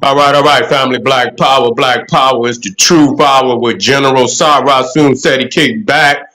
All right, family. Black Power. Black Power is the true power with General Sarasun said he kicked back.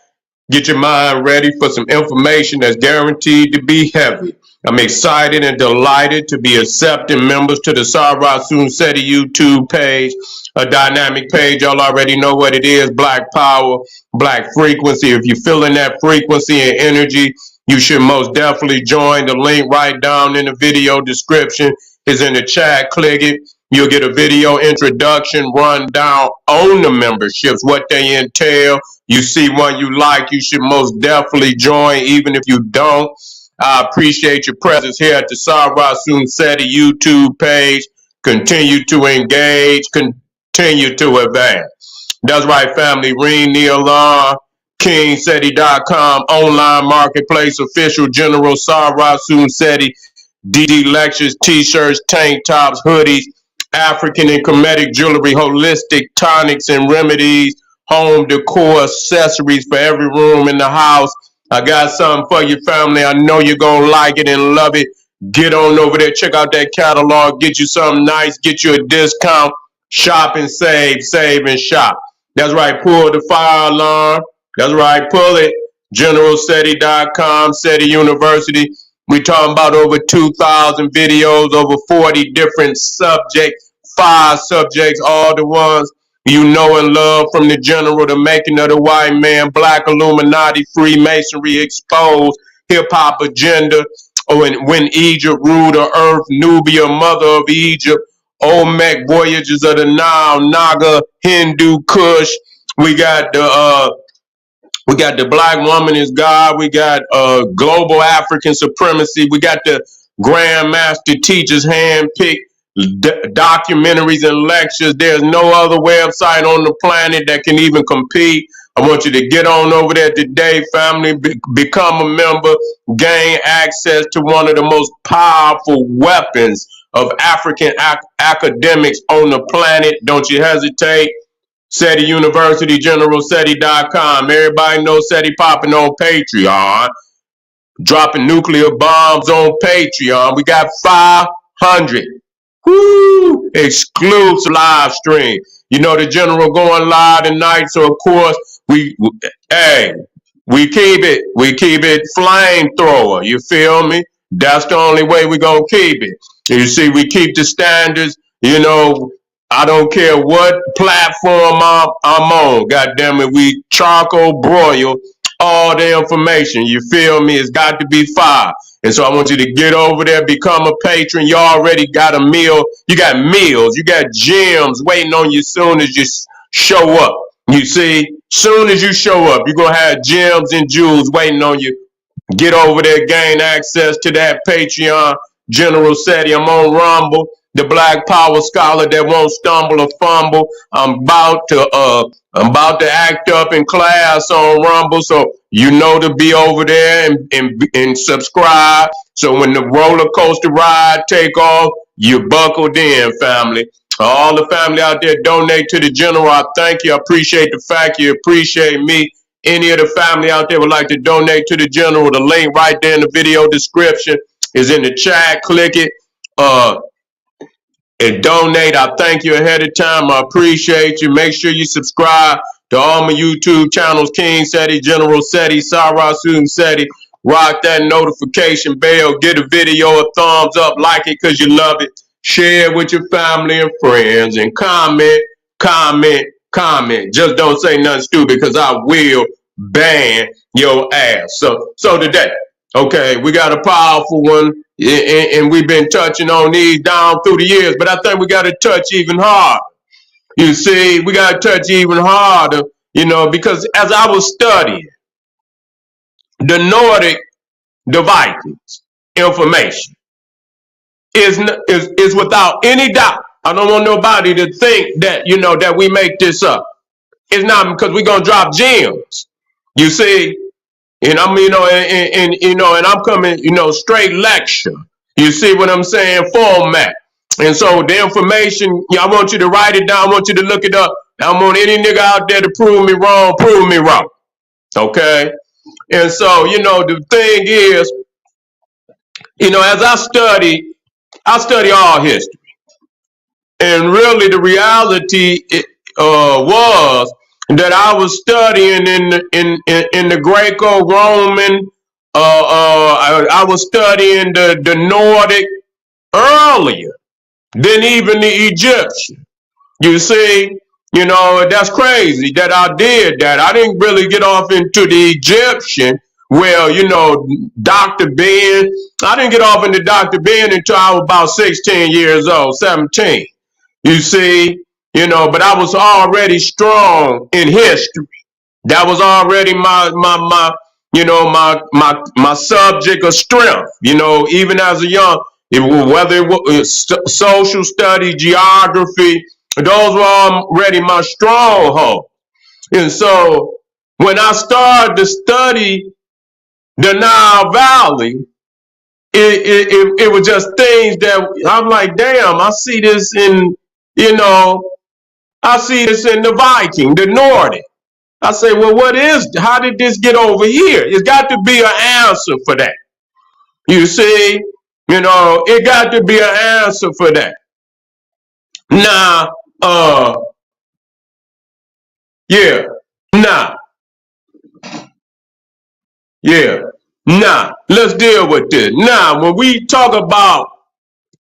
Get your mind ready for some information that's guaranteed to be heavy. I'm excited and delighted to be accepting members to the Sarasun Seti YouTube page, a dynamic page. Y'all already know what it is. Black Power, Black Frequency. If you're feeling that frequency and energy, you should most definitely join. The link right down in the video description is in the chat. Click it. You'll get a video introduction, rundown on the memberships, what they entail. You see one you like, you should most definitely join, even if you don't. I appreciate your presence here at the Sarasun Seti YouTube page. Continue to engage, continue to advance. That's right, family. Ring the alarm. KingSeti.com, online marketplace, official General Sarasun Seti, DD lectures, t-shirts, tank tops, hoodies, African and Kemetic jewelry, holistic tonics and remedies, home decor, accessories for every room in the house. I got something for your family. I know you're going to like it and love it. Get on over there. Check out that catalog. Get you something nice. Get you a discount. Shop and save and shop. That's right. Pull the fire alarm. That's right. Pull it. GeneralSeti.com, Seti University. We talking about over 2,000 videos, over 40 different subjects, 5 subjects, all the ones you know and love, from the general, the making of the white man, black Illuminati, Freemasonry exposed, hip hop agenda, when Egypt ruled the earth, Nubia, mother of Egypt, Olmec, voyages of the Nile, Naga, Hindu, Kush. We got the black woman is God. We got global African supremacy. We got the grandmaster teachers handpicked documentaries and lectures. There's no other website on the planet that can even compete. I want you to get on over there today, family. Become a member. Gain access to one of the most powerful weapons of African academics on the planet. Don't you hesitate. Seti University, GeneralSeti.com. Everybody knows Seti popping on Patreon, dropping nuclear bombs on Patreon. We got 500 exclusive live stream. You know the general going live tonight, so of course we keep it flamethrower. You feel me? That's the only way we gonna keep it. You see, we keep the standards. You know, I don't care what platform I'm on. God damn it, we charcoal broil all the information. You feel me? It's got to be fire. And so I want you to get over there, become a patron. You already got a meal. You got meals. You got gems waiting on you soon as you show up. You see, soon as you show up, you're going to have gems and jewels waiting on you. Get over there, gain access to that Patreon. General Seti, I'm on Rumble, the Black Power scholar that won't stumble or fumble. I'm about to act up in class on Rumble, so you know to be over there and subscribe. So when the roller coaster ride take off, you buckled in, family. All the family out there, donate to the general. I thank you. I appreciate the fact you appreciate me. Any of the family out there would like to donate to the general, the link right there in the video description is in the chat. Click it and donate. I thank you ahead of time. I appreciate you. Make sure you subscribe to all my YouTube channels, King Seti, General Seti, Sarasun Seti. Rock that notification bell. Get a video a thumbs up. Like it because you love it. Share it with your family and friends. And comment. Just don't say nothing stupid because I will ban your ass. So today, okay, we got a powerful one, and we've been touching on these down through the years, but I think we got to touch even harder. You see, we got to touch even harder, you know, because as I was studying the Nordic, the Vikings information is without any doubt. I don't want nobody to think that, you know, that we make this up. It's not because we're gonna drop gems. You see, and I'm, you know, and I'm coming, you know, straight lecture. You see what I'm saying? Format. And so the information, I want you to write it down. I want you to look it up. I want any nigga out there to prove me wrong. Prove me wrong. Okay. And so, you know, the thing is, you know, as I study all history. And really the reality was that I was studying in the Greco-Roman, I was studying the Nordic earlier than even the Egyptian. You see, that's crazy that I did that. I didn't really get off into the Egyptian. Well, Dr. Ben, I didn't get off into Dr. Ben until I was about 16 years old, 17. You see, but I was already strong in history. That was already my subject of strength. Even as a young, whether it was social study, geography, those were already my stronghold. And so when I started to study the Nile Valley, it was just things that I'm like, damn, I see this I see this in the Viking, the Nordic. I say, well, how did this get over here? It's got to be an answer for that. You see, it got to be an answer for that. Now, yeah, nah, yeah, nah, let's deal with this. Now, when we talk about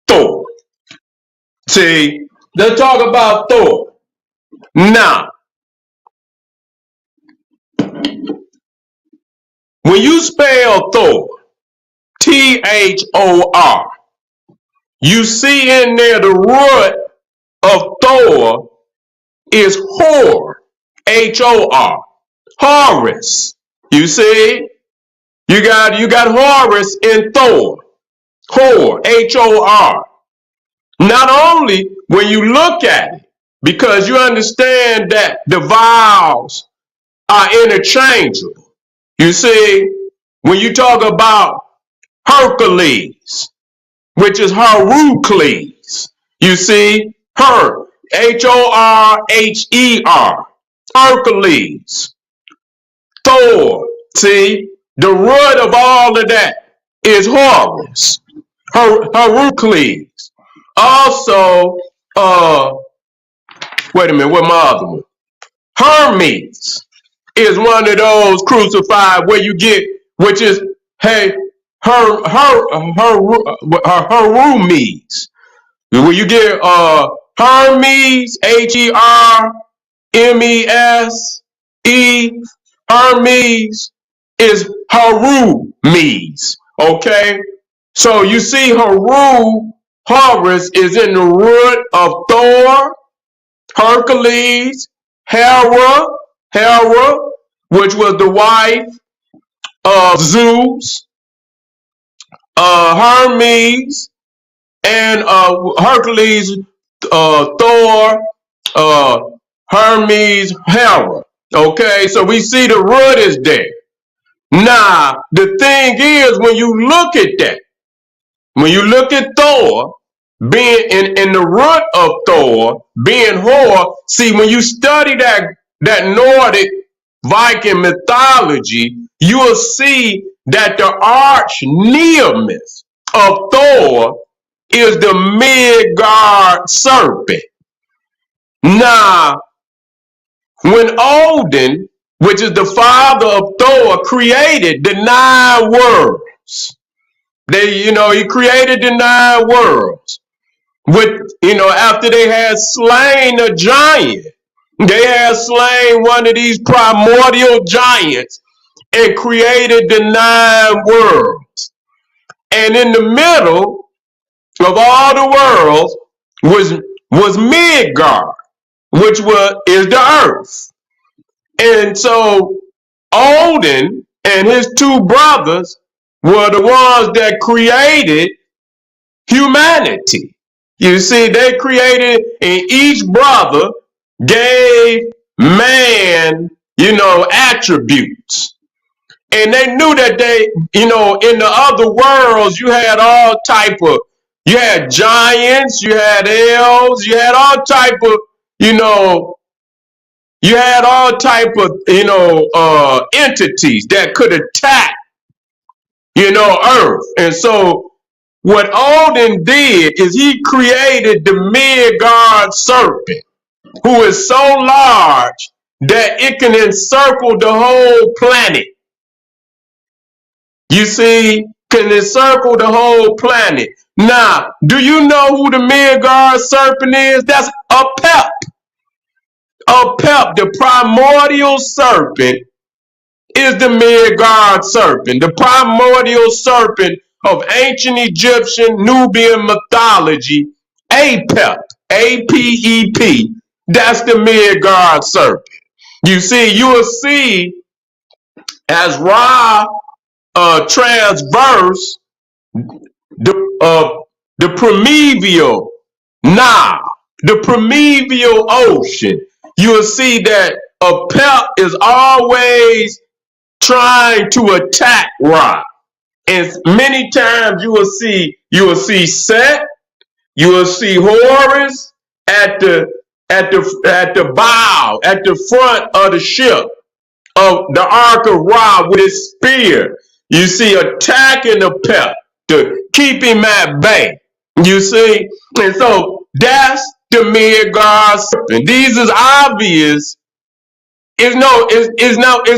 Thor, see, let's talk about Thor. Now, when you spell Thor, Thor, you see in there the root of Thor is Hor, Hor, Horus. You see, you got Horus in Thor, Hor, Hor. Not only when you look at it, because you understand that the vowels are interchangeable. You see, when you talk about Hercules, which is Hercules, you see, Horher, Hercules, Thor. See, the root of all of that is Horus, Hercules. Also, wait a minute, what my other one? Hermes is one of those crucified where you get, which is, hey, Hermes. Where you get Hermes, Hermes, Hermes is Hermes. Okay? So you see Horus is in the root of Thor, Hercules, Hera, which was the wife of Zeus, Hermes, and Hercules, Thor, Hermes, Hera. Okay, so we see the root is there. Now, the thing is, when you look at that, when you look at Thor, being in the root of Thor, being Hor, see, when you study that Nordic Viking mythology, you will see that the arch nemesis of Thor is the Midgard serpent. Now, when Odin, which is the father of Thor, created the 9 worlds, he created the 9 worlds. After they had slain a giant, they had slain one of these primordial giants and created the 9 worlds. And in the middle of all the worlds was Midgard, which is the earth. And so Odin and his 2 brothers were the ones that created humanity. You see, they created, and each brother gave man, attributes. And they knew that in the other worlds, you had you had giants, you had elves, you had all type of, entities that could attack, Earth. And so what Odin did is he created the Midgard serpent, who is so large that it can encircle the whole planet. You see, can encircle the whole planet. Now, do you know who the Midgard serpent is? That's a pep. A pep, the primordial serpent, is the Midgard serpent, the primordial serpent of ancient Egyptian Nubian mythology. Apep, A-P-E-P. That's the Midgard serpent. You see, you will see as Ra transverse the primeval Nile, the primeval ocean. You will see that a pep is always trying to attack Ra. And many times you will see Set, you will see Horus at the bow, at the front of the ship of the Ark of Ra with his spear. You see attacking the pep to keep him at bay. You see, and so that's the Midgard serpent. These is obvious. It's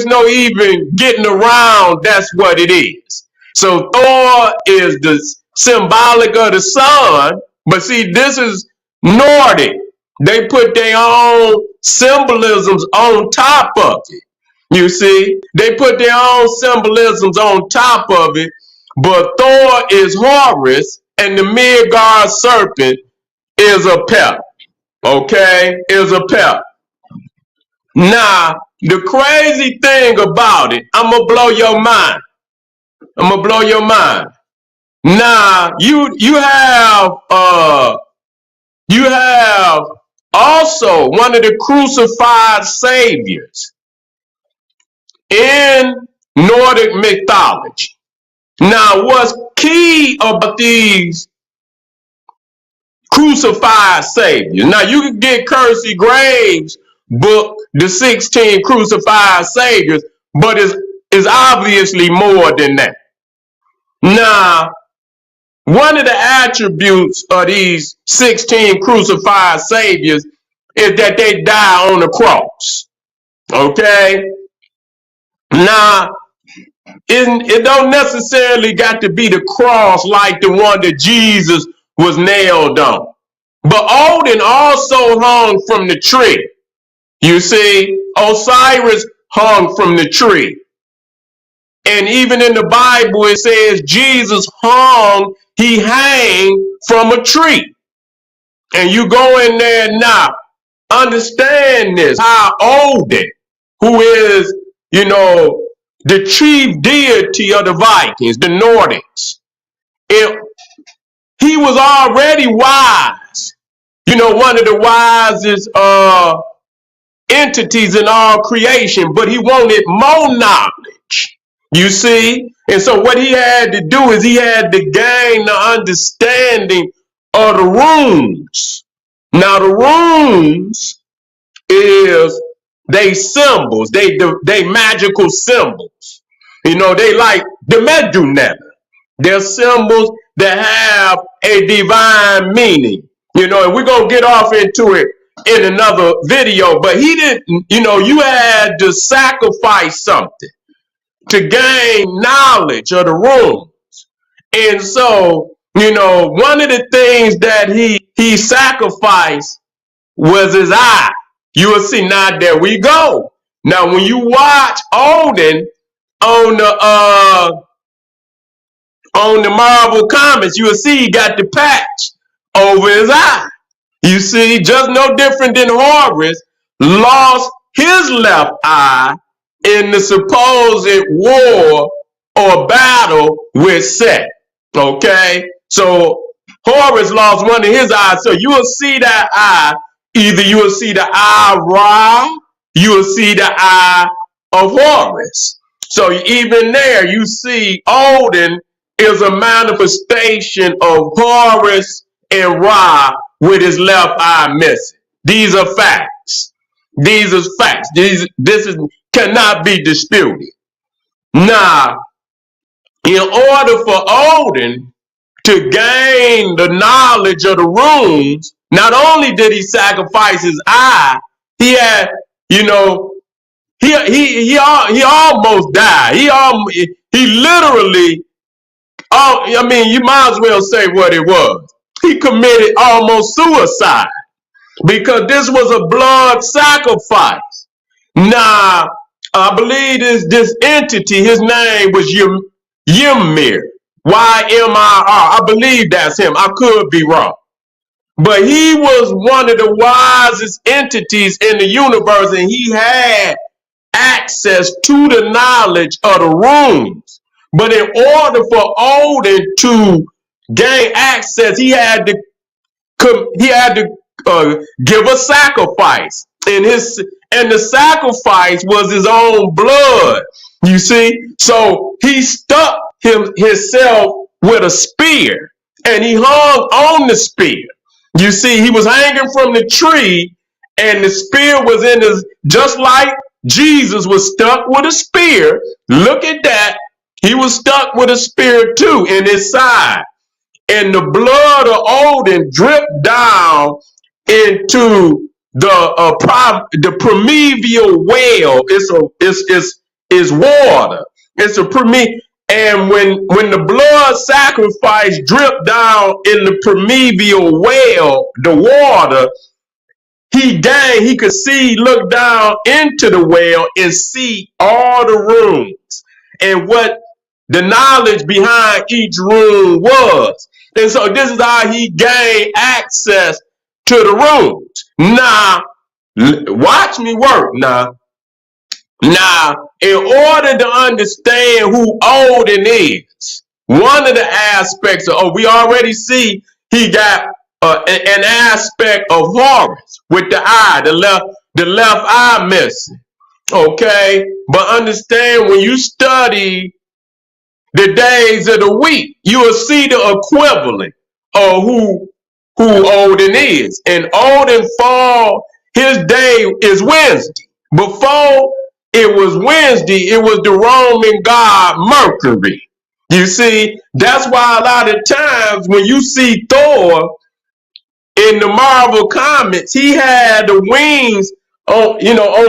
no even getting around. That's what it is. So Thor is the symbolic of the sun, but see, this is Nordic. They put their own symbolisms on top of it. You see, they put their own symbolisms on top of it, but Thor is Horus, and the Midgard serpent is a pep. Okay, is a pep. Now, the crazy thing about it, I'm gonna blow your mind. I'm gonna blow your mind. Now, you have also one of the crucified saviors in Nordic mythology. Now, what's key about these crucified saviors? Now, you can get Kersey Graves' book, The 16 Crucified Saviors, but it's obviously more than that. Now, one of the attributes of these 16 crucified saviors is that they die on the cross. Okay? Now, it don't necessarily got to be the cross like the one that Jesus was nailed on. But Odin also hung from the tree. You see, Osiris hung from the tree. And even in the Bible, it says Jesus he hang from a tree. And you go in there now, understand this, how Odin, who is, the chief deity of the Vikings, the Nordics, he was already wise. One of the wisest entities in all creation, but he wanted more knowledge. You see? And so what he had to do is he had to gain the understanding of the runes. Now the runes they symbols, they magical symbols. They like the Medunetta. They're symbols that have a divine meaning. And we're going to get off into it in another video, but he didn't, you had to sacrifice something to gain knowledge of the runes. And so, one of the things that he sacrificed was his eye. You will see, now there we go. Now, when you watch Odin on the Marvel comics, you will see he got the patch over his eye. You see, just no different than Horus lost his left eye in the supposed war or battle with Set. Okay? So Horus lost one of his eyes. So you will see that eye. Either you will see the eye of Ra, you will see the eye of Horus. So even there, you see Odin is a manifestation of Horus and Ra with his left eye missing. These are facts. These are facts. Cannot be disputed. Now, in order for Odin to gain the knowledge of the runes, not only did he sacrifice his eye, he had, you know, he almost died. He literally, I mean, you might as well say what it was. He committed almost suicide because this was a blood sacrifice. Now, I believe this entity, his name was Ymir, Ymir. I believe that's him. I could be wrong. But he was one of the wisest entities in the universe, and he had access to the knowledge of the runes. But in order for Odin to gain access, he had to give a sacrifice, and the sacrifice was his own blood. You see, so he stuck himself with a spear, and he hung on the spear. You see, he was hanging from the tree, and the spear was in his, just like Jesus was stuck with a spear. Look at that. He was stuck with a spear too in his side. And the blood of Odin dripped down into the primeval well. It's water. It's a and when the blood sacrifice dripped down in the primeval well, the water, he could look down into the well and see all the runes and what the knowledge behind each rune was. And so this is how he gained access to the runes. Now, watch me work now. Now, in order to understand who Odin is, one of the aspects of, we already see he got an aspect of Horus with the eye, the left eye missing. Okay, but understand when you study the days of the week, you will see the equivalent of who Odin is. And Odin fall, his day is Wednesday. Before it was Wednesday, it was the Roman god Mercury. You see, that's why a lot of times when you see Thor in the Marvel comics, he had the wings on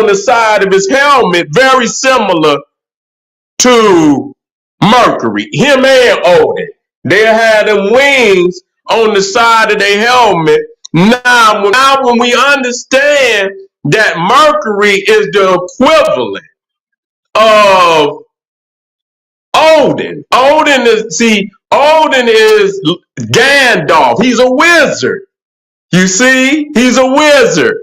the side of his helmet, very similar to Mercury, him and Odin. They had them wings on the side of their helmet. Now when we understand that Mercury is the equivalent of Odin. Odin is Gandalf. He's a wizard. You see, he's a wizard.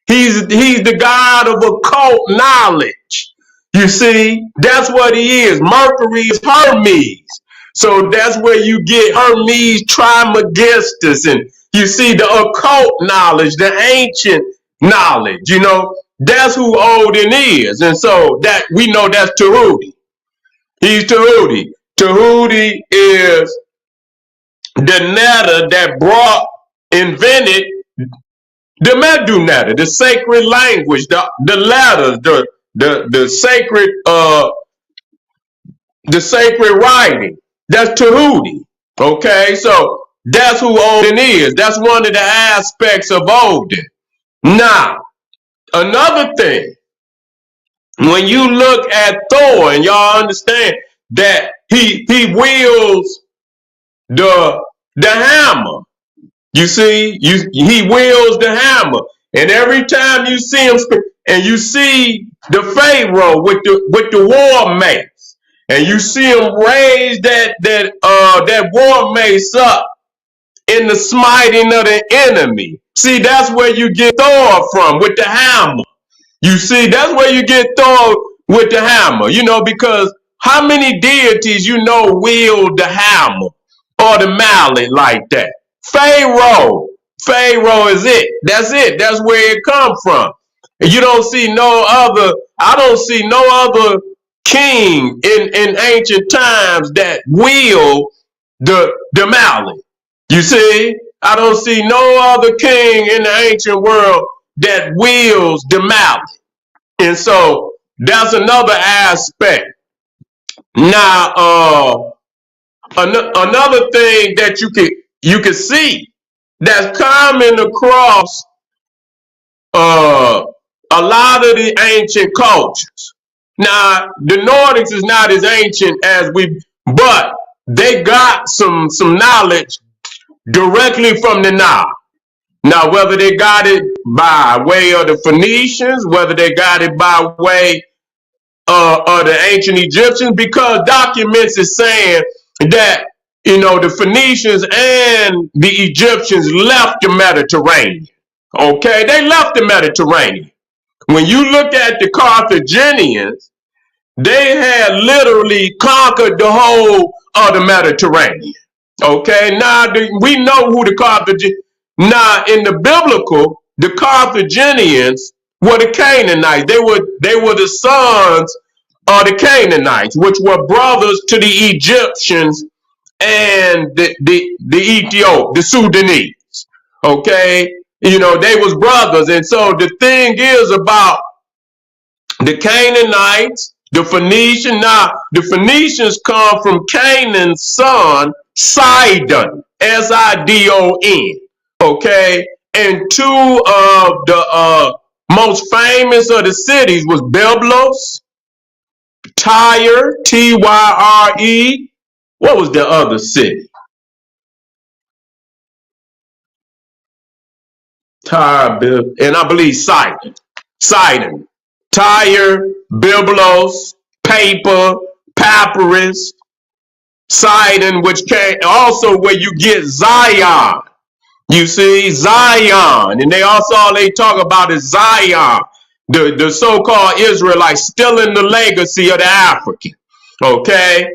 He's the god of occult knowledge. You see, that's what he is. Mercury is Hermes. So that's where you get Hermes Trismegistus, and you see the occult knowledge, the ancient knowledge, that's who Odin is. And so that we know that's Tahuti. He's Tahuti. Tahuti is the netter that invented the Medu netter, the sacred language, the letters, the sacred writing. That's Tahuti. Okay, so that's who Odin is. That's one of the aspects of Odin. Now, another thing, when you look at Thor, and y'all understand that he wields the hammer. You see, he wields the hammer, and every time you see him, and you see the Pharaoh with the war mace, and you see him raise that war mace up in the smiting of the enemy. See, that's where you get Thor from, with the hammer. You see, that's where you get Thor with the hammer. Because how many deities wield the hammer or the mallet like that? Pharaoh is it. That's it. That's where it comes from. You don't see no other. I don't see no other king in ancient times that wield the mallet. You see, I don't see no other king in the ancient world that wields the mallet. And so that's another aspect. Now, Another thing that you can see that's common across uh, a lot of the ancient cultures. Now, the Nordics is not as ancient as but they got some knowledge directly from the Nile. Now, whether they got it by way of the Phoenicians, whether they got it by way of the ancient Egyptians, because documents is saying that the Phoenicians and the Egyptians left the Mediterranean. Okay, they left the Mediterranean. When you look at the Carthaginians, they had literally conquered the whole of the Mediterranean. Okay, now we know who the Carthaginians. Now, in the biblical, the Carthaginians were the Canaanites. They were the sons of the Canaanites, which were brothers to the Egyptians and the Sudanese. Okay, they was brothers, and so the thing is about the Canaanites, the Phoenicians. Now, the Phoenicians come from Canaan's son, Sidon, Sidon. Okay, and two of the most famous of the cities was Byblos, Tyre, Tyre. What was the other city? Tyre, and I believe Sidon. Sidon. Tyre, Byblos, paper, papyrus, Sidon, which came also where you get Zion. You see, Zion. And all they talk about is Zion, the so-called Israelites still in the legacy of the African. Okay?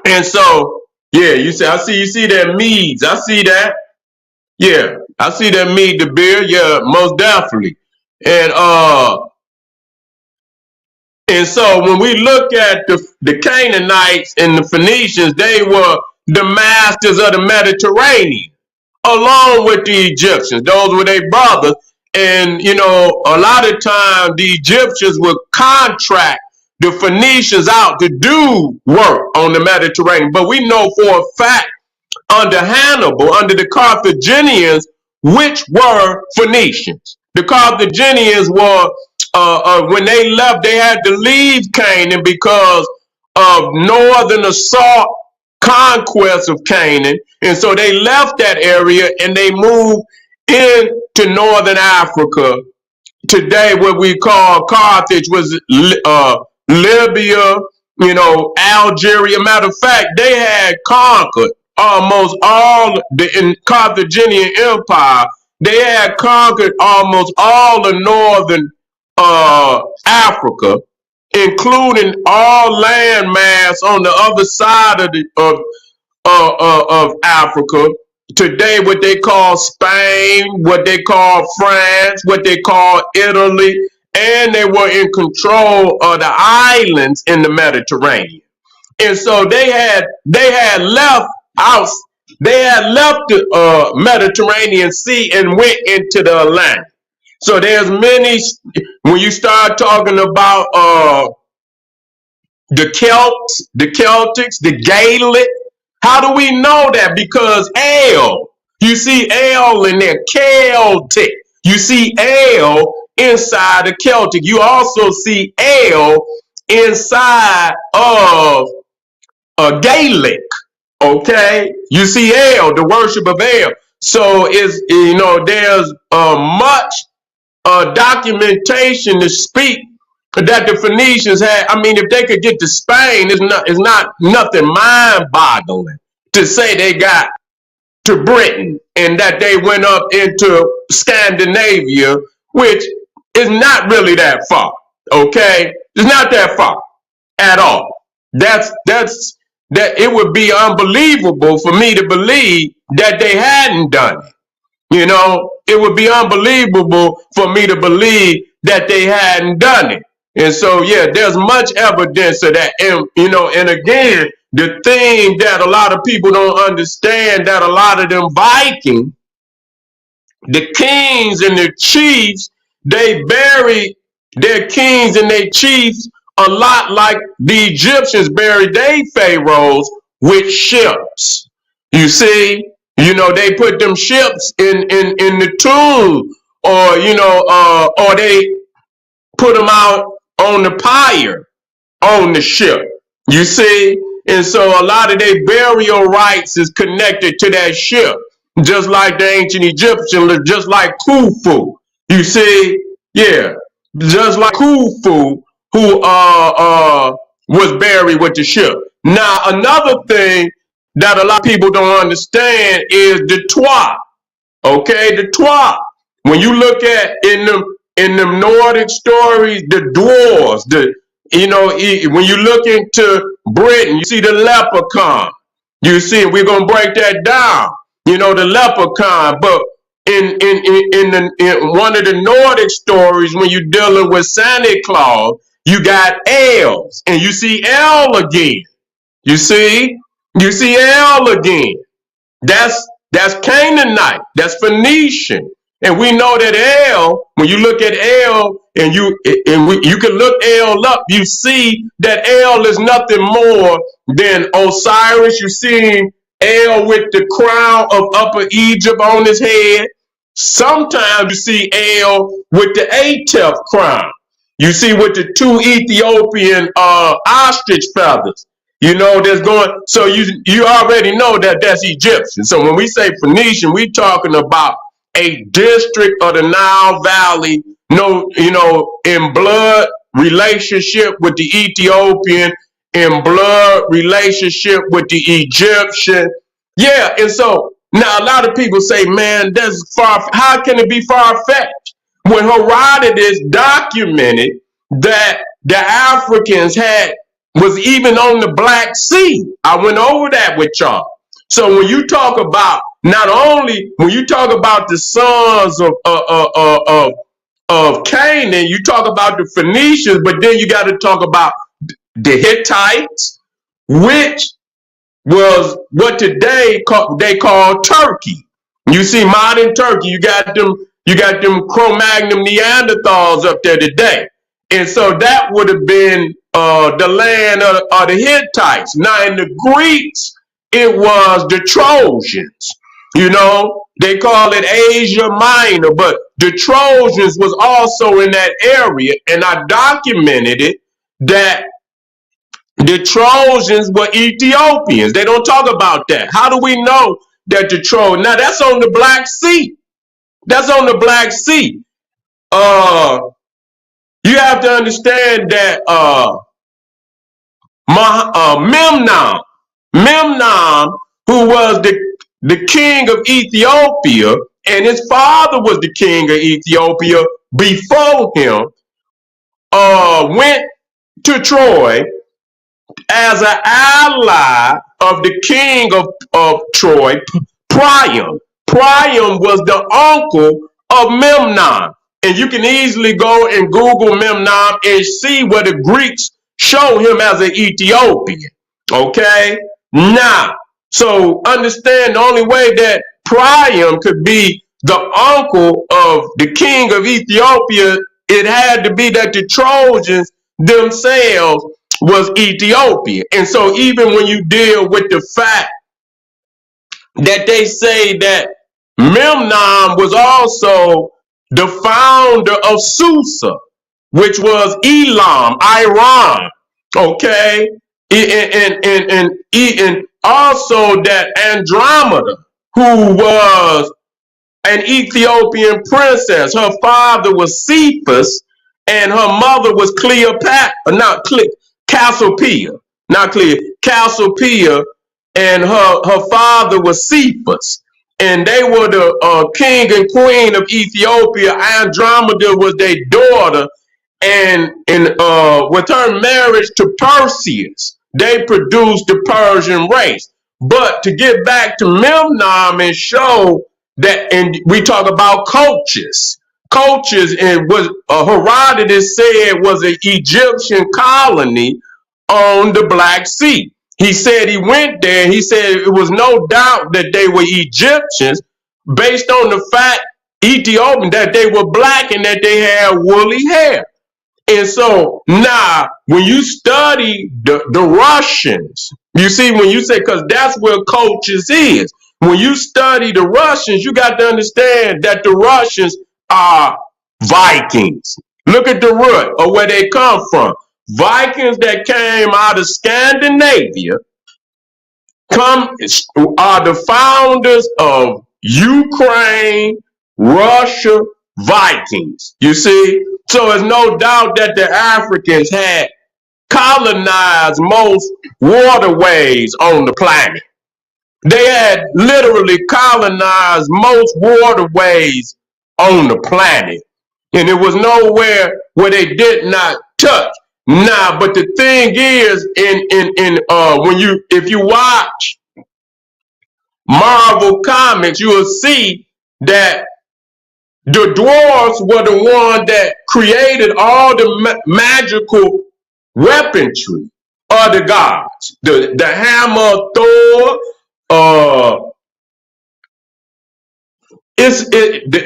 And so, yeah, you see that Medes. I see that. Yeah, I see that Mede the beer. Yeah, most definitely. And and so when we look at the Canaanites and the Phoenicians, they were the masters of the Mediterranean, along with the Egyptians. Those were their brothers. And, a lot of times the Egyptians would contract the Phoenicians out to do work on the Mediterranean. But we know for a fact under Hannibal, under the Carthaginians, which were Phoenicians. The Carthaginians were, when they left, they had to leave Canaan because of northern assault conquest of Canaan. And so they left that area and they moved into northern Africa. Today, what we call Carthage was Libya, Algeria. Matter of fact, they had conquered almost all the Carthaginian Empire. They had conquered almost all the northern Africa, including all landmass on the other side of Africa. Today, what they call Spain, what they call France, what they call Italy, and they were in control of the islands in the Mediterranean. And so they had left out, they had left the Mediterranean Sea and went into the Atlantic. So there's many, when you start talking about the Celts, the Celtics, the Gaelic. How do we know that? Because ale, you see ale in there, Celtic. You see ale inside the Celtic. You also see ale inside of Gaelic. Okay, you see ale, the worship of ale. So there's much documentation to speak that the Phoenicians had. I mean, if they could get to Spain, it's not nothing mind-boggling to say they got to Britain and that they went up into Scandinavia, which is not really that far. Okay, it's not that far at all. That's that it would be unbelievable for me to believe that they hadn't done it. It would be unbelievable for me to believe that they hadn't done it. And so, yeah, there's much evidence of that. And again, the thing that a lot of people don't understand, that a lot of them Vikings, the kings and the chiefs, they bury their kings and their chiefs a lot like the Egyptians buried their pharaohs with ships. You see, they put them ships in the tomb, or or they put them out on the pyre on the ship. You see? And so a lot of their burial rites is connected to that ship, just like the ancient Egyptian, just like Khufu. You see? Yeah, just like Khufu, who was buried with the ship. Now, another thing that a lot of people don't understand is the Twa. Okay, the Twa. When you look at in them Nordic stories, the dwarves, when you look into Britain, you see the leprechaun. You see, we're gonna break that down. The leprechaun, but in one of the Nordic stories, when you're dealing with Santa Claus, you got elves, and you see El again. You see, El again. That's Canaanite. That's Phoenician. And we know that El, when you look at El, you can look El up, you see that El is nothing more than Osiris. You see El with the crown of Upper Egypt on his head. Sometimes you see El with the Atef crown. You see with the two Ethiopian ostrich feathers. There's going, so you already know that that's Egyptian. So when we say Phoenician, we talking about a district of the Nile Valley, in blood relationship with the Ethiopian, in blood relationship with the Egyptian. Yeah, and so now a lot of people say, man, that's far. How can it be far-fetched? When Herodotus documented that the Africans was even on the Black Sea. I went over that with y'all. So when you talk about, not only when you talk about the sons of Canaan, you talk about the Phoenicians, but then you got to talk about the Hittites, which was what today they call Turkey. You see modern Turkey, you got them Cro-Magnon Neanderthals up there today. And so that would have been the land of the Hittites. Now in the Greeks, it was the Trojans. They call it Asia Minor, but the Trojans was also in that area. And I documented it that the Trojans were Ethiopians. They don't talk about that. How do we know that the Trojans? Now that's on the Black Sea. That's on the Black Sea. You have to understand that Memnon, who was the king of Ethiopia, and his father was the king of Ethiopia before him, went to Troy as an ally of the king of Troy, Priam. Priam was the uncle of Memnon. And you can easily go and Google Memnon and see where the Greeks show him as an Ethiopian. Okay? Now, so understand the only way that Priam could be the uncle of the king of Ethiopia, it had to be that the Trojans themselves was Ethiopia. And so even when you deal with the fact that they say that Memnon was also the founder of Susa, which was Elam, Iran, okay? And also that Andromeda, who was an Ethiopian princess. Her father was Cephas, and her mother was Cassiopeia, Cassiopeia, and her father was Cephas. And they were the king and queen of Ethiopia. Andromeda was their daughter, and with her marriage to Perseus, they produced the Persian race. But to get back to Memnon and show that, and we talk about coaches, and was Herodotus said was an Egyptian colony on the Black Sea. He said he went there. He said it was no doubt that they were Egyptians based on the fact, Ethiopian, that they were black and that they had woolly hair. And so now, when you study the Russians, you see, when you say, because that's where cultures is. When you study the Russians, you got to understand that the Russians are Vikings. Look at the root of where they come from. Vikings that came out of Scandinavia come are the founders of Ukraine, Russia, Vikings. You see? So there's no doubt that the Africans had colonized most waterways on the planet. They had literally colonized most waterways on the planet. And there was nowhere where they did not touch. Now, but the thing is, when you if you watch Marvel comics, you will see that the dwarves were the one that created all the magical weaponry of the gods. The hammer of Thor,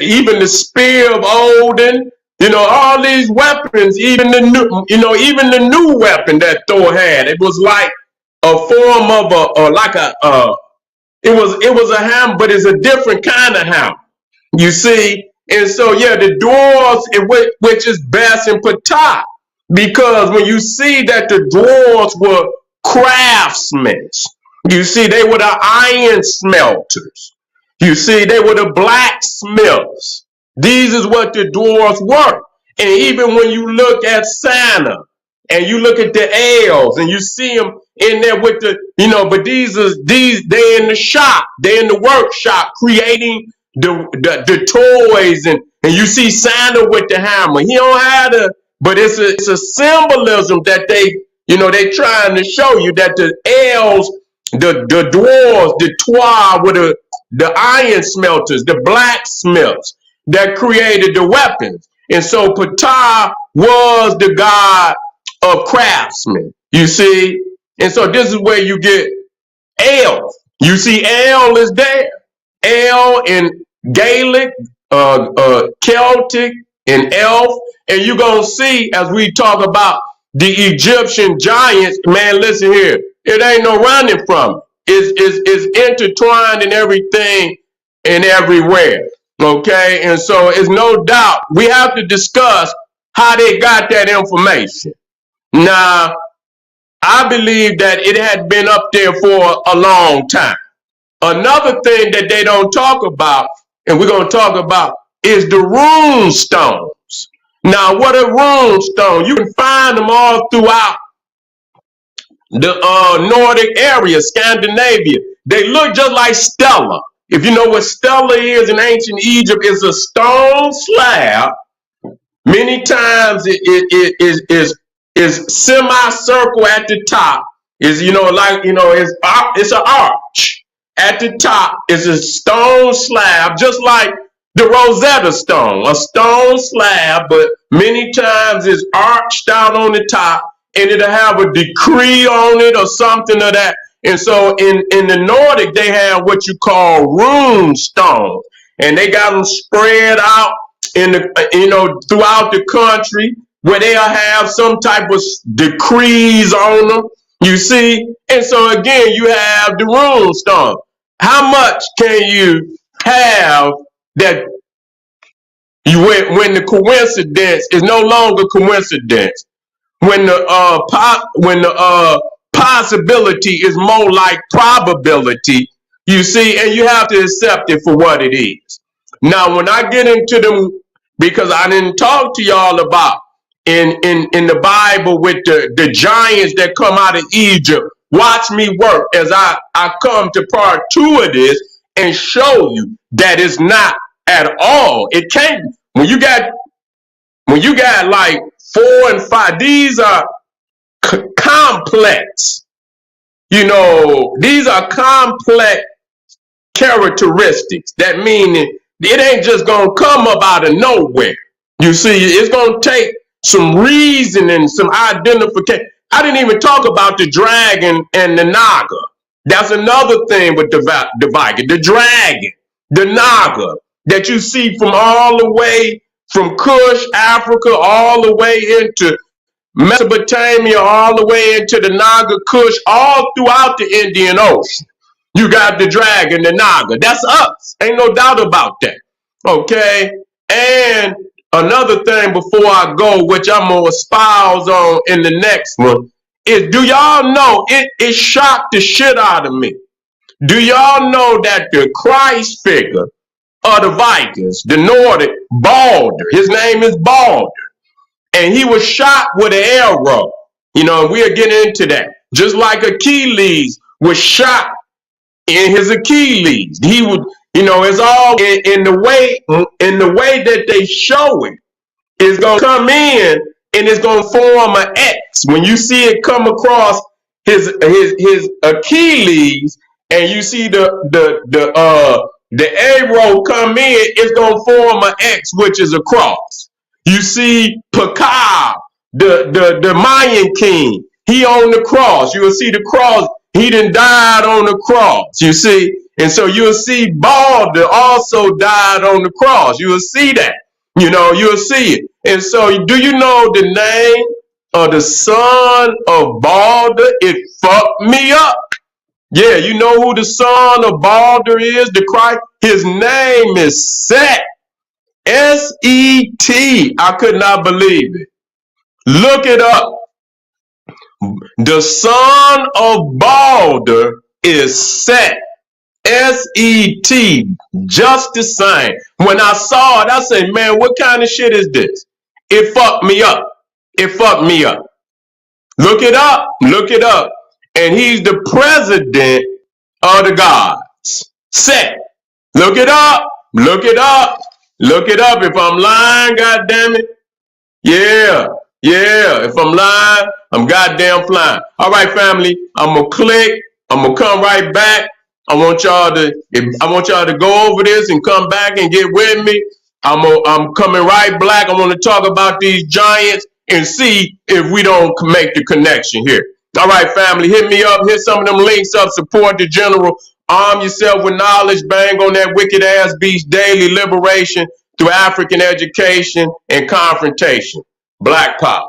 even the spear of Odin, all these weapons, even the new weapon that Thor had, it was like a form of it was a hammer, but it's a different kind of hammer. You see, and so yeah, the dwarves, which is best in Ptah, because when you see that the dwarves were craftsmen, you see they were the iron smelters. You see, they were the blacksmiths. These is what the dwarves were. And even when you look at Santa and you look at the elves and you see them in there with but these they in the shop, they in the workshop creating the toys, and you see Santa with the hammer. He don't have but it's a symbolism that they trying to show you that the elves, the dwarves, the Twa were the iron smelters, the blacksmiths that created the weapons. And so Ptah was the god of craftsmen, you see? And so this is where you get El. You see El is there. El in Gaelic, Celtic, and Elf. And you're going to see, as we talk about the Egyptian giants, man, listen here. It ain't no running from it. Is intertwined in everything and everywhere. Okay, and so it's no doubt we have to discuss how they got that information. Now, I believe that it had been up there for a long time. Another thing that they don't talk about, and we're going to talk about, is the Runestones. Now, what are Runestones? You can find them all throughout the Nordic area, Scandinavia. They look just like stela. If you know what stela is in ancient Egypt, it's a stone slab. Many times it is semicircle at the top. It's it's an arch. At the top is a stone slab, just like the Rosetta Stone, a stone slab, but many times it's arched out on the top, and it'll have a decree on it or something of that. And so in the Nordic, they have what you call rune stones, and they got them spread out in the throughout the country, where they'll have some type of decrees on them. You see, and so again, you have the rune stone. How much can you have that when the coincidence is no longer coincidence? When the possibility is more like probability, you see, and you have to accept it for what it is. Now, when I get into them, because I didn't talk to y'all about in the Bible with the giants that come out of Egypt, watch me work as I come to part 2 of this and show you that it's not at all. It can't. When you got like 4 and 5, these are complex. These are complex characteristics. That mean it ain't just gonna come up out of nowhere. You see, it's gonna take some reason and some identification. I didn't even talk about the dragon and the naga. That's another thing with the Viking. The dragon, the naga, that you see from all the way from Kush, Africa, all the way into Mesopotamia, all the way into the Naga Kush, all throughout the Indian Ocean. You got the dragon, the Naga. That's us. Ain't no doubt about that. Okay? And another thing before I go, which I'm going to espouse on in the next one, is do y'all know it shocked the shit out of me? Do y'all know that the Christ figure of the Vikings, the Nordic, Balder, his name is Balder, and he was shot with an arrow. You know, and we'll get into that. Just like Achilles was shot in his Achilles. He would, you know, it's all in the way that they show it. It's gonna come in and it's gonna form an X. When you see it come across his Achilles, and you see the arrow come in, it's gonna form an X, which is a cross. You see Pakar, the Mayan king, he on the cross. You will see the cross. He done died on the cross. You see, and so you'll see Balder also died on the cross. You will see that. You know, you'll see it. And so, do you know the name of the son of Balder? It fucked me up. Yeah, you know who the son of Balder is? The Christ. His name is Set. S-E-T. I could not believe it. Look it up. The son of Balder is Set. S-E-T. Just the same. When I saw it, I said, man, what kind of shit is this? It fucked me up. It fucked me up. Look it up. Look it up. And he's the president of the gods. Set. Look it up. Look it up. Look it up. If I'm lying, goddamn it. Yeah. Yeah. If I'm lying, I'm goddamn flying. All right, family. I'm gonna click. I'm gonna come right back. I want y'all to go over this and come back and get with me. I'm coming right back. I want to talk about these giants and see if we don't make the connection here. All right, family, hit me up. Hit some of them links up. Support the general. Arm yourself with knowledge. Bang on that wicked ass beast daily liberation through African education and confrontation. Black power.